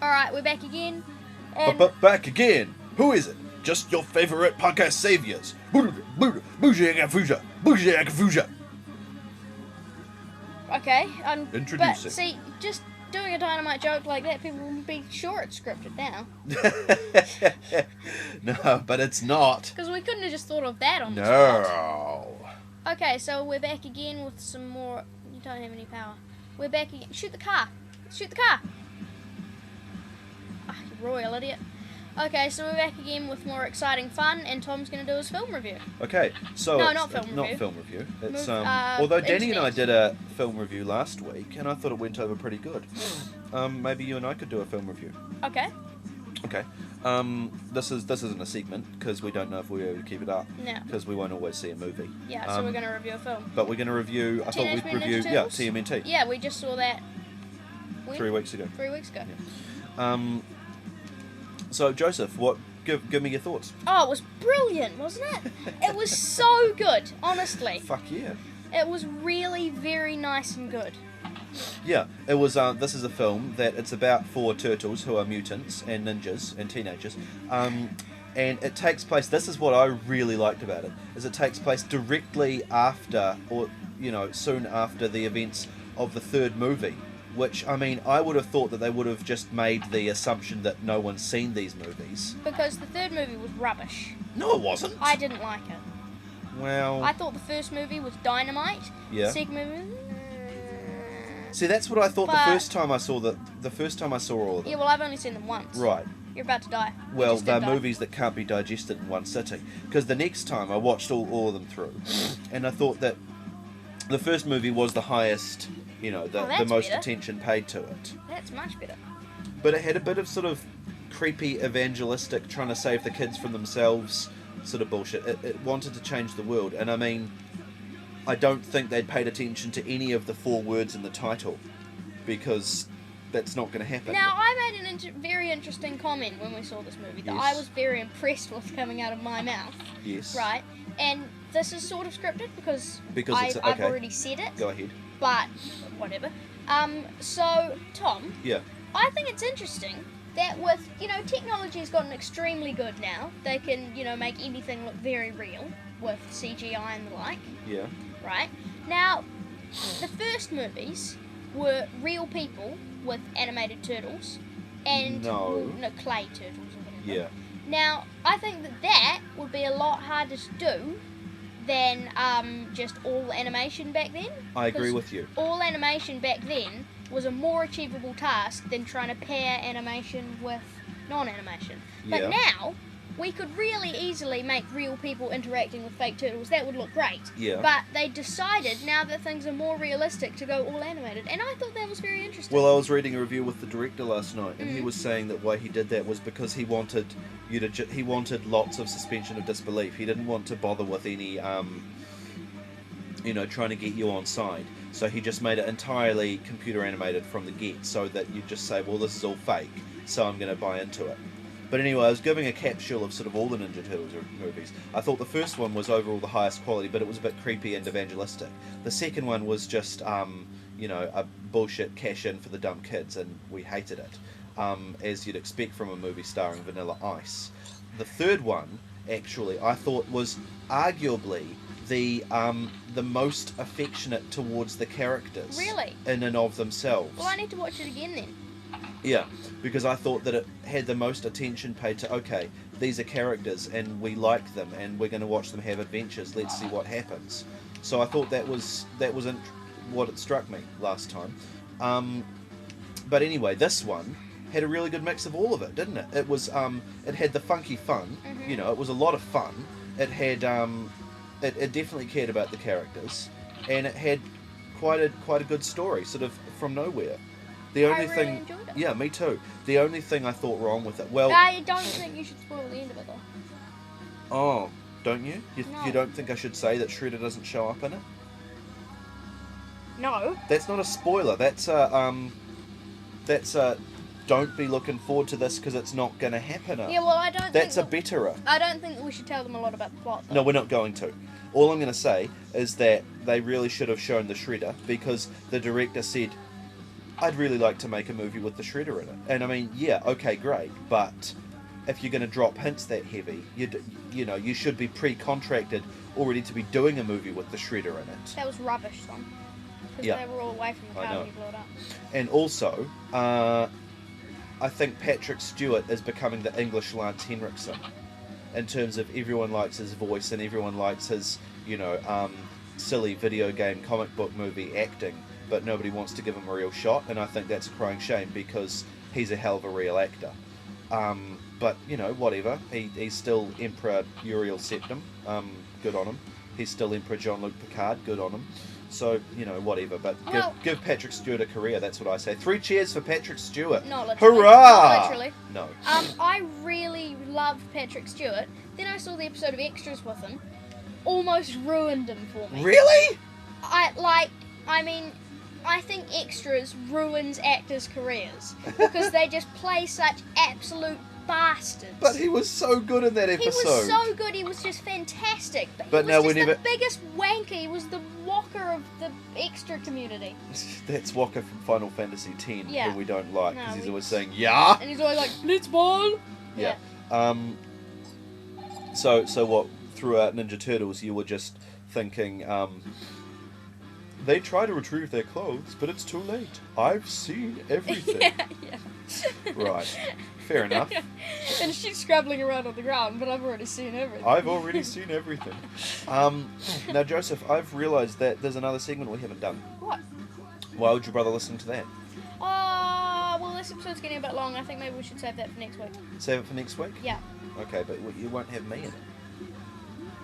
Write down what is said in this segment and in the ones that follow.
Alright, we're back again. But back again. Who is it? Just your favorite podcast saviors. Bougie Fuja. Okay, Introducing. But see, just doing a Dynamite joke like that, people will be sure it's scripted now. No, but it's not. Because we couldn't have just thought of that on the spot. No. Okay, so we're back again with some more... You don't have any power. We're back again. Shoot the car. Shoot the car. Ah, you royal idiot. Okay, so we're back again with more exciting fun, and Tom's going to do his film review. Okay, so No, it's not film review. Not film review. It's Move, although Danny internet. and I did a film review last week, and I thought it went over pretty good. Maybe you and I could do a film review. Okay. Okay. This isn't a segment because we don't know if we'll be able to keep it up. No. Because we won't always see a movie. Yeah, so we're going to review a film. But we're going to review. I thought Teenage we'd Mutant review. Ninja Yeah, Turtles? TMNT. Yeah, we just saw that... When? 3 weeks ago. 3 weeks ago. Yeah. So Joseph, give me your thoughts. Oh, it was brilliant, wasn't it? It was so good, honestly. Fuck yeah. It was really very nice and good. Yeah, it was. This is a film that it's about 4 turtles who are mutants and ninjas and teenagers, and it takes place. This is what I really liked about it: is it takes place directly after, or soon after the events of the 3rd movie. Which, I mean, I would have thought that they would have just made the assumption that no one's seen these movies. Because the 3rd movie was rubbish. No, it wasn't. I didn't like it. Well, I thought the first movie was dynamite. Yeah. The second movie... See, that's what I thought But- the first time I saw the first time I saw all of them. Yeah, well, I've only seen them once. Right. You're about to die. You Well, just did they're die. movies that can't be digested in one sitting. Because the next time I watched all of them through, and I thought that the first movie was the highest, the that's most better. attention paid to it. That's much better. But it had a bit of sort of creepy evangelistic, trying to save the kids from themselves sort of bullshit. It wanted to change the world, and I mean, I don't think they'd paid attention to any of the 4 words in the title, because that's not going to happen. Now, I made an very interesting comment when we saw this movie that Yes. I was very impressed with coming out of my mouth. Yes. Right? And this is sort of scripted because Because I've okay. already said it. Go ahead. But, whatever. So, Tom, Yeah. I think it's interesting that with, technology has gotten extremely good now. They can, make anything look very real with CGI and the like, Yeah. right? Now, the first movies were real people with animated turtles and No. clay turtles or whatever. Yeah. Now, I think that would be a lot harder to do than just all animation back then. I agree 'Cause with you. all animation back then was a more achievable task than trying to pair animation with non-animation. But Yeah. now, we could really easily make real people interacting with fake turtles. That would look great. Yeah. But they decided, now that things are more realistic, to go all animated. And I thought that was very interesting. Well, I was reading a review with the director last night, and he Mm. was saying that why he did that was because he wanted he wanted lots of suspension of disbelief. He didn't want to bother with any, trying to get you on side. So he just made it entirely computer animated from the get, so that you just say, well, this is all fake, so I'm going to buy into it. But anyway, I was giving a capsule of sort of all the Ninja Turtles movies. I thought the first one was overall the highest quality, but it was a bit creepy and evangelistic. The second one was just, a bullshit cash-in for the dumb kids, and we hated it, as you'd expect from a movie starring Vanilla Ice. The third one, actually, I thought was arguably the most affectionate towards the characters. Really? In and of themselves. Well, I need to watch it again then. Yeah, because I thought that it had the most attention paid to, okay, these are characters and we like them and we're going to watch them have adventures, let's see what happens. So I thought that was what it struck me last time. But anyway, this one had a really good mix of all of it, didn't it? It was it had the funky fun, Mhm. it was a lot of fun. It had it definitely cared about the characters, and it had quite a good story, sort of from nowhere. The only I really thing, enjoyed it. yeah, me too. The only thing I thought wrong with it, well, I don't think you should spoil the end of it, though. oh, don't you? No. You don't think I should say that Shredder doesn't show up in it? No. That's not a spoiler. That's a don't be looking forward to this because it's not going to happen. Yeah, well, I don't That's a think... betterer. I don't think that we should tell them a lot about the plot, though. No, we're not going to. All I'm going to say is that they really should have shown the Shredder, because the director said I'd really like to make a movie with the Shredder in it. And I mean, yeah, okay, great, but if you're going to drop hints that heavy, you should be pre-contracted already to be doing a movie with the Shredder in it. That was rubbish, Tom. Because Yeah. they were all away from the I car know. when you blew it up. And also, I think Patrick Stewart is becoming the English Lance Henriksen in terms of everyone likes his voice and everyone likes his, silly video game, comic book movie acting, but nobody wants to give him a real shot, and I think that's a crying shame because he's a hell of a real actor. But, whatever. He's still Emperor Uriel Septim. Good on him. He's still Emperor Jean-Luc Picard. Good on him. So, whatever. But give Patrick Stewart a career, that's what I say. 3 cheers for Patrick Stewart. Not literally. Hurrah! Not literally. No. I really loved Patrick Stewart. Then I saw the episode of Extras with him. Almost ruined him for me. Really? I think Extras ruins actors' careers because they just play such absolute bastards. But he was so good in that episode. He was so good. He was just fantastic. But he now was we just never... the biggest wanker. He was the Walker of the extra community. That's Walker from Final Fantasy X, Yeah. who we don't like, No, because he's we- always saying, yeah! And he's always like, Blitzball! Yeah. So what, throughout Ninja Turtles, you were just thinking, they try to retrieve their clothes, but it's too late. I've seen everything. yeah. Right. Fair enough. And she's scrabbling around on the ground, but I've already seen everything. I've already seen everything. Now, Joseph, I've realised that there's another segment we haven't done. What? Why would you brother listen to that? Well, this episode's getting a bit long. I think maybe we should save that for next week. Save it for next week? Yeah. Okay, but you won't have me in it.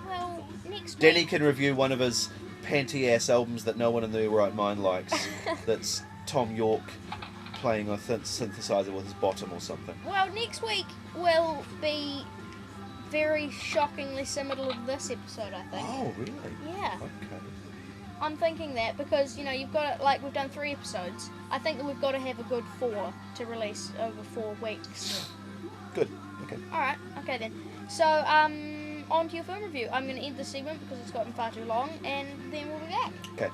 Well, next Danny week... can review one of his panty-ass albums that no one in their right mind likes. That's Tom York playing a synthesizer with his bottom or something. Well, next week will be very shockingly similar to this episode, I think. Oh, really? Yeah. Okay. I'm thinking that because, you've got to, we've done 3 episodes. I think that we've got to have a good 4 to release over 4 weeks. Good. Okay. Alright, okay then. So, on to your film review. I'm going to end this segment because it's gotten far too long, and then we'll be back. Okay.